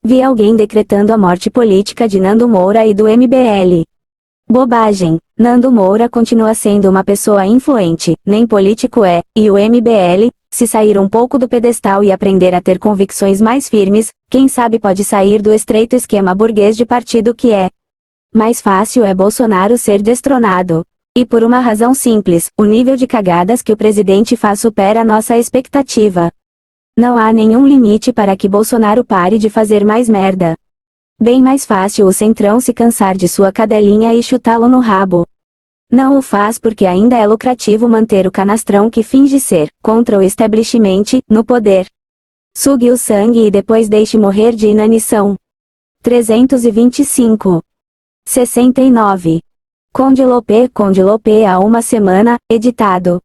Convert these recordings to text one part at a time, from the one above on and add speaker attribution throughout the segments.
Speaker 1: Vi alguém decretando a morte política de Nando Moura e do MBL. Bobagem. Nando Moura continua sendo uma pessoa influente, nem político é, e o MBL, se sair um pouco do pedestal e aprender a ter convicções mais firmes, quem sabe pode sair do estreito esquema burguês de partido que é. Mais fácil é Bolsonaro ser destronado. E por uma razão simples, o nível de cagadas que o presidente faz supera nossa expectativa. Não há nenhum limite para que Bolsonaro pare de fazer mais merda. Bem mais fácil o Centrão se cansar de sua cadelinha e chutá-lo no rabo. Não o faz porque ainda é lucrativo manter o canastrão que finge ser, contra o establishment, no poder. Sugue o sangue e depois deixe morrer de inanição. 325. 69. Conde Lopé há uma semana, editado.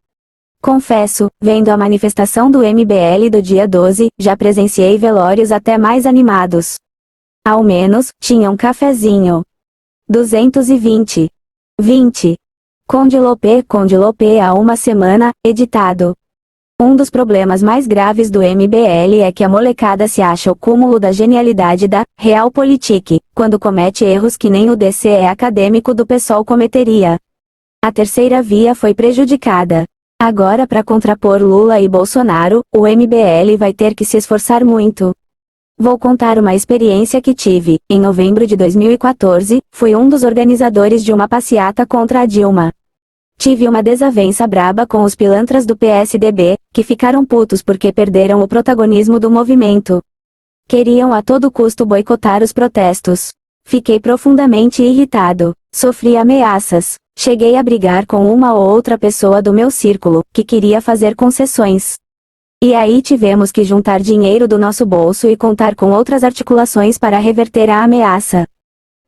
Speaker 1: Confesso, vendo a manifestação do MBL do dia 12, já presenciei velórios até mais animados. Ao menos, tinha um cafezinho. 220. 20. Conde Lopé há uma semana, editado. Um dos problemas mais graves do MBL é que a molecada se acha o cúmulo da genialidade da Realpolitik, quando comete erros que nem o DCE acadêmico do PSOL cometeria. A terceira via foi prejudicada. Agora, para contrapor Lula e Bolsonaro, o MBL vai ter que se esforçar muito. Vou contar uma experiência que tive. Em novembro de 2014, fui um dos organizadores de uma passeata contra a Dilma. Tive uma desavença braba com os pilantras do PSDB, que ficaram putos porque perderam o protagonismo do movimento. Queriam a todo custo boicotar os protestos. Fiquei profundamente irritado. Sofri ameaças. Cheguei a brigar com uma ou outra pessoa do meu círculo, que queria fazer concessões. E aí tivemos que juntar dinheiro do nosso bolso e contar com outras articulações para reverter a ameaça.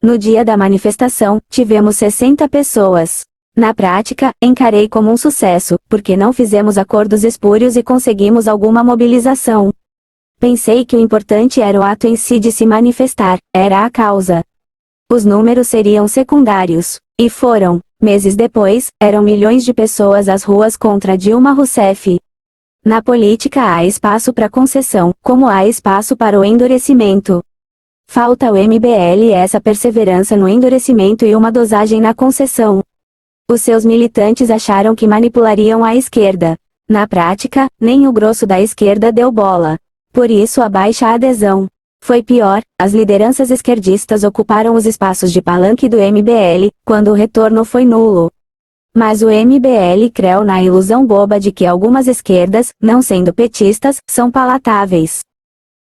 Speaker 1: No dia da manifestação, tivemos 60 pessoas. Na prática, encarei como um sucesso, porque não fizemos acordos espúrios e conseguimos alguma mobilização. Pensei que o importante era o ato em si de se manifestar, era a causa. Os números seriam secundários. E foram. Meses depois, eram milhões de pessoas às ruas contra Dilma Rousseff. Na política há espaço para concessão, como há espaço para o endurecimento. Falta ao MBL essa perseverança no endurecimento e uma dosagem na concessão. Os seus militantes acharam que manipulariam a esquerda. Na prática, nem o grosso da esquerda deu bola. Por isso a baixa adesão. Foi pior, as lideranças esquerdistas ocuparam os espaços de palanque do MBL, quando o retorno foi nulo. Mas o MBL creu na ilusão boba de que algumas esquerdas, não sendo petistas, são palatáveis.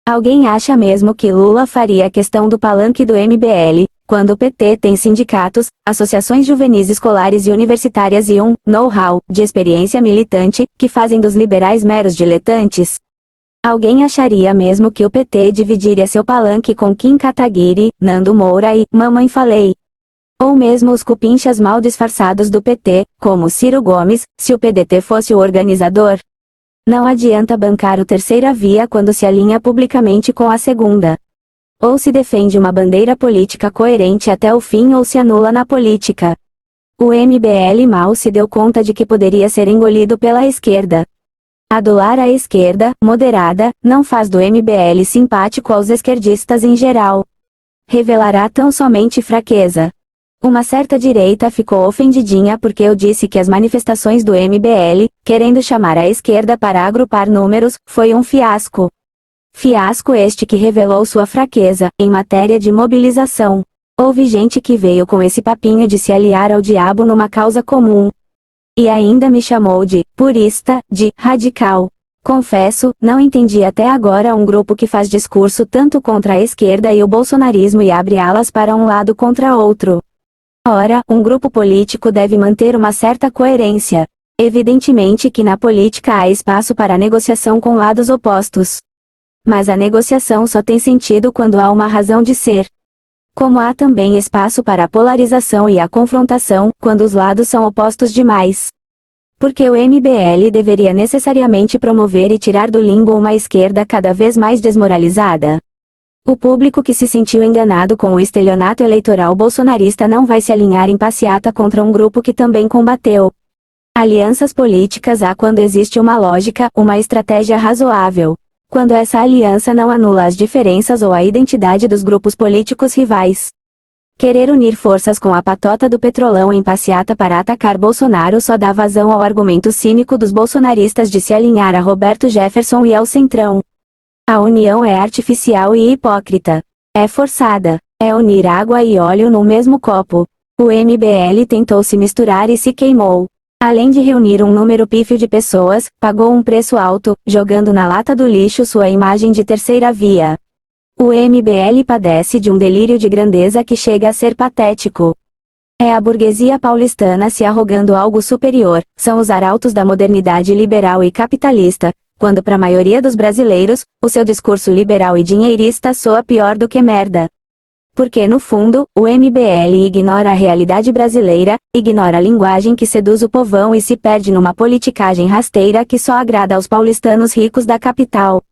Speaker 1: Alguém acha mesmo que Lula faria questão do palanque do MBL, quando o PT tem sindicatos, associações juvenis escolares e universitárias e um know-how de experiência militante, que fazem dos liberais meros diletantes? Alguém acharia mesmo que o PT dividiria seu palanque com Kim Kataguiri, Nando Moura e Mamãe Falei? Ou mesmo os cupinchas mal disfarçados do PT, como Ciro Gomes, se o PDT fosse o organizador? Não adianta bancar o terceira via quando se alinha publicamente com a segunda. Ou se defende uma bandeira política coerente até o fim ou se anula na política. O MBL mal se deu conta de que poderia ser engolido pela esquerda. Adular a esquerda, moderada, não faz do MBL simpático aos esquerdistas em geral. Revelará tão somente fraqueza. Uma certa direita ficou ofendidinha porque eu disse que as manifestações do MBL, querendo chamar a esquerda para agrupar números, foi um fiasco. Fiasco este que revelou sua fraqueza, em matéria de mobilização. Houve gente que veio com esse papinho de se aliar ao diabo numa causa comum. E ainda me chamou de purista, de radical. Confesso, não entendi até agora um grupo que faz discurso tanto contra a esquerda e o bolsonarismo e abre alas para um lado contra outro. Ora, um grupo político deve manter uma certa coerência. Evidentemente que na política há espaço para negociação com lados opostos. Mas a negociação só tem sentido quando há uma razão de ser. Como há também espaço para a polarização e a confrontação, quando os lados são opostos demais. Porque o MBL deveria necessariamente promover e tirar do limbo uma esquerda cada vez mais desmoralizada. O público que se sentiu enganado com o estelionato eleitoral bolsonarista não vai se alinhar em passeata contra um grupo que também combateu. Alianças políticas há quando existe uma lógica, uma estratégia razoável. quando essa aliança não anula as diferenças ou a identidade dos grupos políticos rivais. Querer unir forças com a patota do Petrolão em passeata para atacar Bolsonaro só dá vazão ao argumento cínico dos bolsonaristas de se alinhar a Roberto Jefferson e ao Centrão. A união é artificial e hipócrita. É forçada. É unir água e óleo no mesmo copo. O MBL tentou se misturar e se queimou. Além de reunir um número pífio de pessoas, pagou um preço alto, jogando na lata do lixo sua imagem de terceira via. O MBL padece de um delírio de grandeza que chega a ser patético. É a burguesia paulistana se arrogando algo superior, são os arautos da modernidade liberal e capitalista, quando para a maioria dos brasileiros, o seu discurso liberal e dinheirista soa pior do que merda. Porque no fundo, o MBL ignora a realidade brasileira, ignora a linguagem que seduz o povão e se perde numa politicagem rasteira que só agrada aos paulistanos ricos da capital.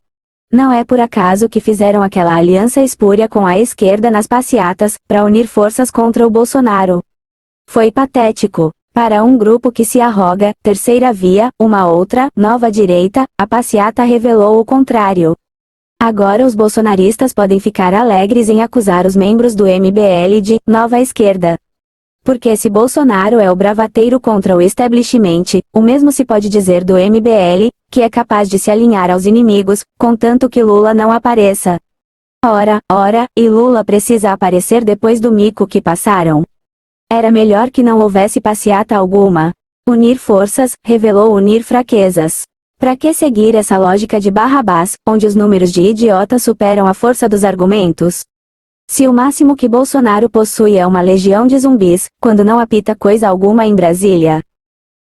Speaker 1: Não é por acaso que fizeram aquela aliança espúria com a esquerda nas passeatas, para unir forças contra o Bolsonaro. Foi patético. Para um grupo que se arroga, terceira via, uma outra, nova direita, a passeata revelou o contrário. Agora os bolsonaristas podem ficar alegres em acusar os membros do MBL de nova esquerda. Porque se Bolsonaro é o bravateiro contra o establishment, o mesmo se pode dizer do MBL, que é capaz de se alinhar aos inimigos, contanto que Lula não apareça. Ora, e Lula precisa aparecer depois do mico que passaram. Era melhor que não houvesse passeata alguma. Unir forças, revelou unir fraquezas. Pra que seguir essa lógica de Barrabás, onde os números de idiotas superam a força dos argumentos? Se o máximo que Bolsonaro possui é uma legião de zumbis, quando não apita coisa alguma em Brasília,